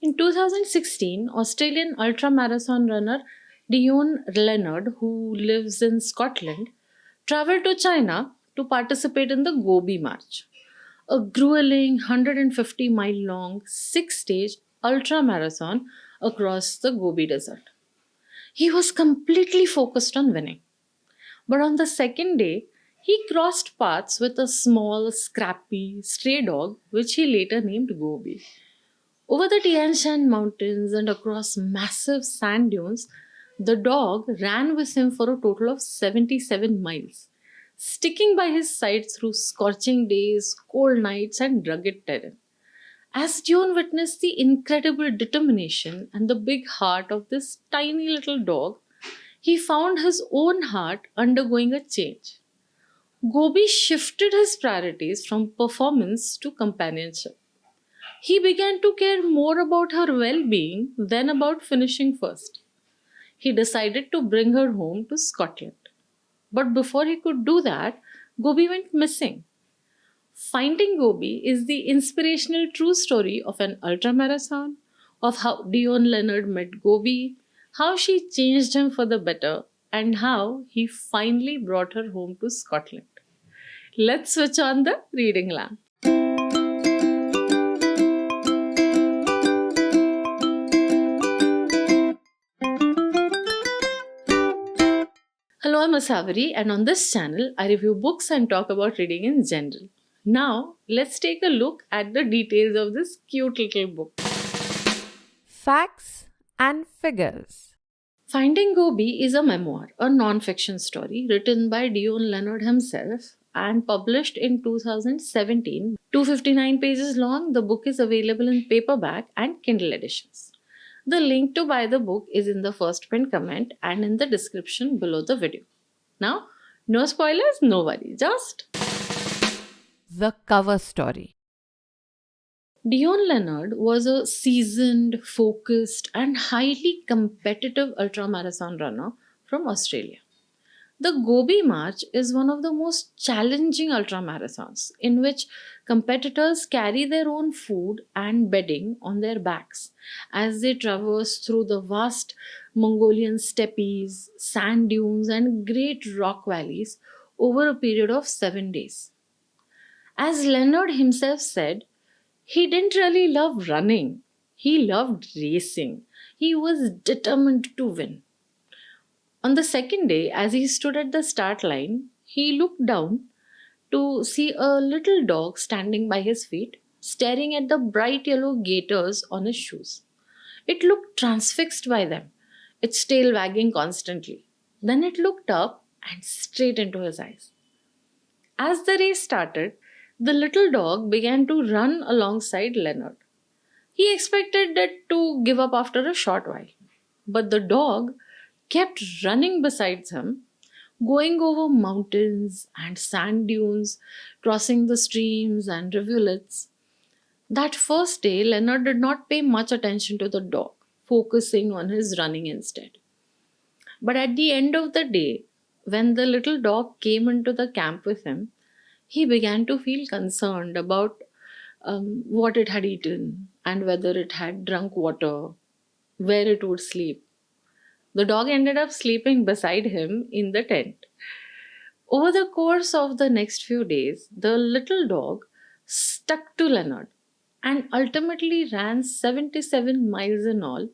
In 2016, Australian ultramarathon runner Dion Leonard, who lives in Scotland, traveled to China to participate in the Gobi March, a grueling 150-mile long, six stage ultramarathon across the Gobi Desert. He was completely focused on winning. But on the second day, he crossed paths with a small, scrappy, stray dog, which he later named Gobi. Over the Tian Shan mountains and across massive sand dunes, the dog ran with him for a total of 77 miles, sticking by his side through scorching days, cold nights, and rugged terrain. As Dion witnessed the incredible determination and the big heart of this tiny little dog, he found his own heart undergoing a change. Gobi shifted his priorities from performance to companionship. He began to care more about her well being than about finishing first. He decided to bring her home to Scotland. But before he could do that, Gobi went missing. Finding Gobi is the inspirational true story of an ultramarathon, of how Dion Leonard met Gobi, how she changed him for the better, and how he finally brought her home to Scotland. Let's switch on the reading lamp. Hello, I'm Asaveri, and on this channel, I review books and talk about reading in general. Now, let's take a look at the details of this cute little book. Facts and figures. Finding Gobi is a memoir, a non fiction story written by Dion Leonard himself and published in 2017. 259 pages long, the book is available in paperback and Kindle editions. The link to buy the book is in the first pinned comment and in the description below the video. Now, no spoilers, no worry, just The cover story. Dion Leonard was a seasoned, focused, and highly competitive ultramarathon runner from Australia. The Gobi March is one of the most challenging ultramarathons in which competitors carry their own food and bedding on their backs as they traverse through the vast Mongolian steppes, sand dunes, and great rock valleys over a period of 7 days. As Leonard himself said, he didn't really love running, he loved racing. He was determined to win. On the second day, as he stood at the start line, he looked down to see a little dog standing by his feet, staring at the bright yellow gaiters on his shoes. It looked transfixed by them, its tail wagging constantly. Then it looked up and straight into his eyes. As the race started, the little dog began to run alongside Leonard. He expected it to give up after a short while, but the dog kept running beside him, going over mountains and sand dunes, crossing the streams and rivulets. That first day, Leonard did not pay much attention to the dog, focusing on his running instead. But at the end of the day, when the little dog came into the camp with him, he began to feel concerned about what it had eaten and whether it had drunk water, where it would sleep. The dog ended up sleeping beside him in the tent. Over the course of the next few days, the little dog stuck to Leonard and ultimately ran 77 miles in all,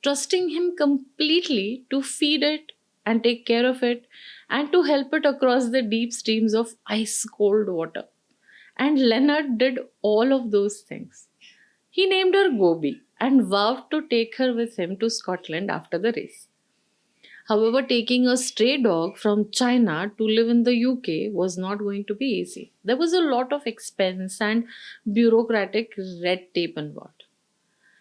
trusting him completely to feed it and take care of it and to help it across the deep streams of ice cold water. And Leonard did all of those things. He named her Gobi and vowed to take her with him to Scotland after the race. However, taking a stray dog from China to live in the UK was not going to be easy. There was a lot of expense and bureaucratic red tape involved.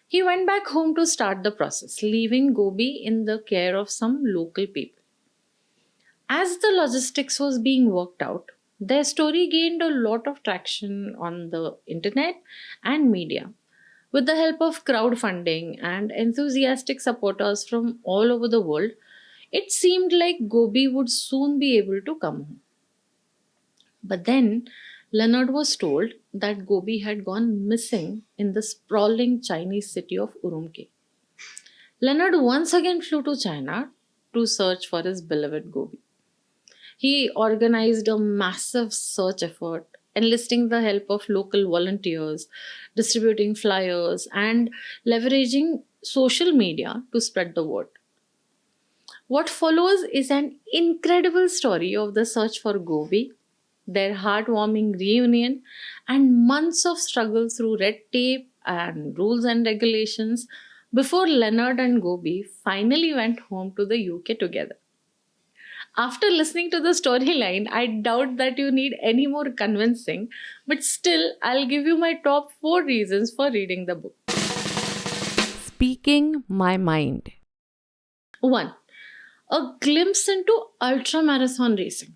He went back home to start the process, leaving Gobi in the care of some local people. As the logistics was being worked out, their story gained a lot of traction on the internet and media. With the help of crowdfunding and enthusiastic supporters from all over the world, it seemed like Gobi would soon be able to come home. But then Leonard was told that Gobi had gone missing in the sprawling Chinese city of Urumqi. Leonard once again flew to China to search for his beloved Gobi. He organized a massive search effort, enlisting the help of local volunteers, distributing flyers, and leveraging social media to spread the word. What follows is an incredible story of the search for Gobi, their heartwarming reunion, and months of struggle through red tape and rules and regulations before Leonard and Gobi finally went home to the UK together. After listening to the storyline, I doubt that you need any more convincing, but still, I'll give you my top 4 reasons for reading the book. Speaking my mind. 1. A glimpse into ultramarathon racing.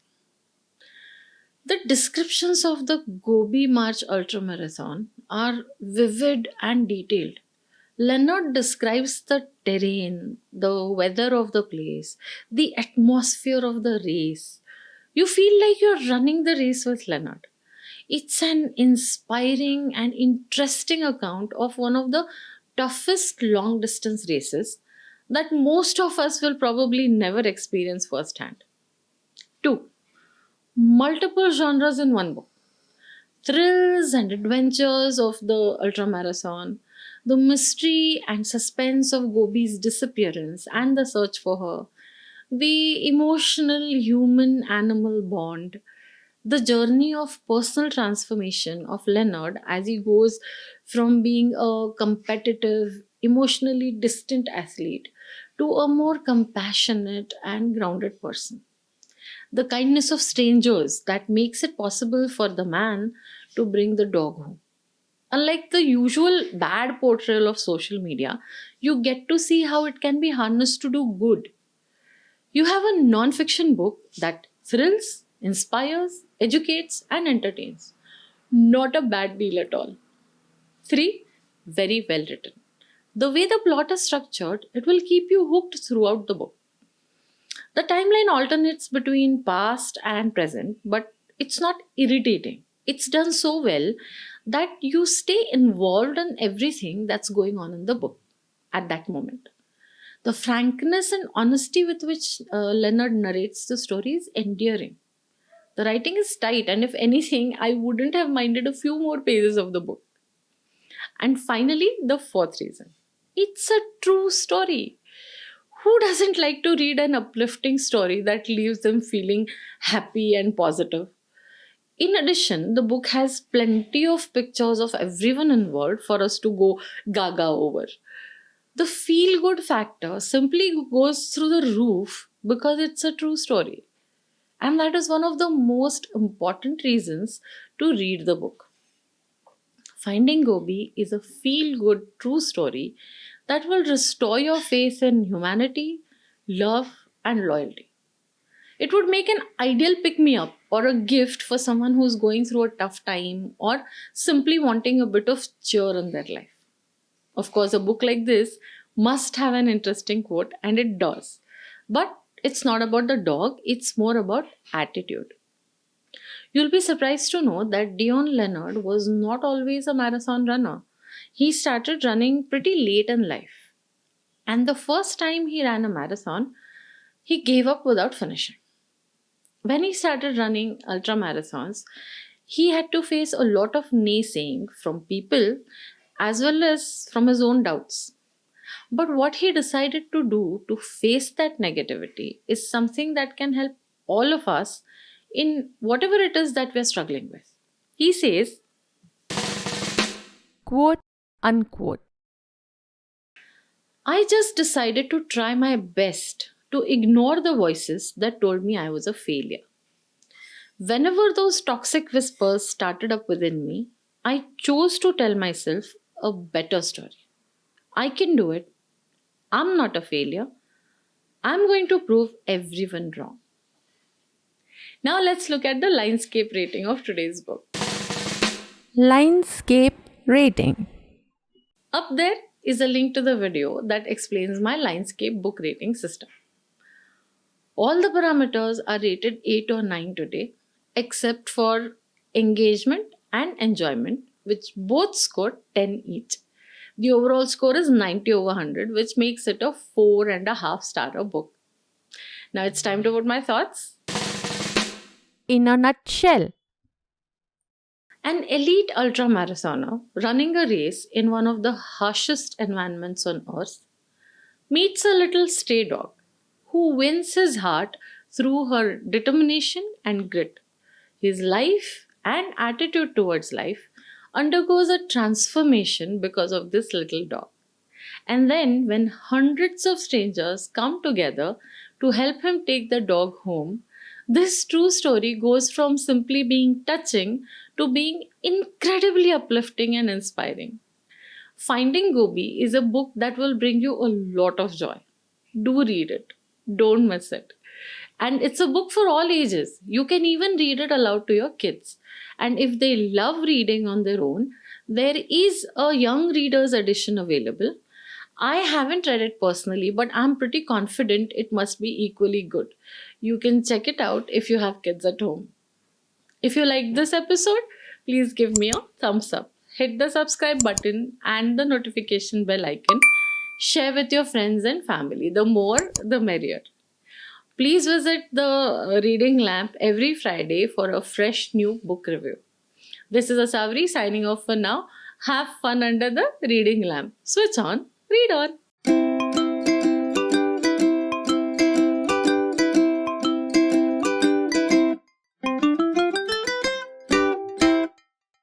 The descriptions of the Gobi March ultramarathon are vivid and detailed. Leonard describes the terrain, the weather of the place, the atmosphere of the race. You feel like you're running the race with Leonard. It's an inspiring and interesting account of one of the toughest long distance races that most of us will probably never experience firsthand. 2. Multiple genres in one book: thrills and adventures of the ultramarathon, the mystery and suspense of Gobi's disappearance and the search for her, the emotional human animal bond, the journey of personal transformation of Leonard as he goes from being a competitive, emotionally distant athlete to a more compassionate and grounded person, the kindness of strangers that makes it possible for the man to bring the dog home. Unlike the usual bad portrayal of social media, you get to see how it can be harnessed to do good. You have a non fiction book that thrills, inspires, educates, and entertains. Not a bad deal at all. 3. Very well written. The way the plot is structured, it will keep you hooked throughout the book. The timeline alternates between past and present, but it's not irritating. It's done so well that you stay involved in everything that's going on in the book at that moment. The frankness and honesty with which Leonard narrates the story is endearing. The writing is tight, and if anything, I wouldn't have minded a few more pages of the book. And finally, the fourth reason: it's a true story. Who doesn't like to read an uplifting story that leaves them feeling happy and positive? In addition, the book has plenty of pictures of everyone involved for us to go gaga over. The feel good factor simply goes through the roof because it's a true story. And that is one of the most important reasons to read the book. Finding Gobi is a feel good true story that will restore your faith in humanity, love, and loyalty. It would make an ideal pick me up or a gift for someone who's going through a tough time or simply wanting a bit of cheer in their life. Of course, a book like this must have an interesting quote, and it does. But it's not about the dog, it's more about attitude. You'll be surprised to know that Dion Leonard was not always a marathon runner. He started running pretty late in life. And the first time he ran a marathon, he gave up without finishing. When he started running ultra marathons, he had to face a lot of naysaying from people as well as from his own doubts. But what he decided to do to face that negativity is something that can help all of us in whatever it is that we're struggling with. He says, Quote unquote. I just decided to try my best to ignore the voices that told me I was a failure. Whenever those toxic whispers started up within me, I chose to tell myself a better story. I can do it. I'm not a failure. I'm going to prove everyone wrong. Now let's look at the Linescape rating of today's book. Linescape rating. Up there is a link to the video that explains my Linescape book rating system. All the parameters are rated 8 or 9 today, except for engagement, and enjoyment, which both scored 10 each. The overall score is 90 over 100, which makes it a 4.5 star book. Now it's time to put my thoughts. In a nutshell, An elite ultramarathoner running a race in one of the harshest environments on earth meets a little stray dog who wins his heart through her determination and grit. His life and attitude towards life undergoes a transformation because of this little dog. And then, when hundreds of strangers come together to help him take the dog home, this true story goes from simply being touching to being incredibly uplifting and inspiring. Finding Gobi is a book that will bring you a lot of joy. Do read it, don't miss it. And it's a book for all ages. You can even read it aloud to your kids. And if they love reading on their own, there is a young readers edition available. I haven't read it personally, but I'm pretty confident it must be equally good. You can check it out if you have kids at home. If you like this episode, please give me a thumbs up. Hit the subscribe button and the notification bell icon. Share with your friends and family. The more, the merrier. Please visit the Reading Lamp every Friday for a fresh new book review. This is Asavri signing off for now. Have fun under the reading lamp. Switch on, read on.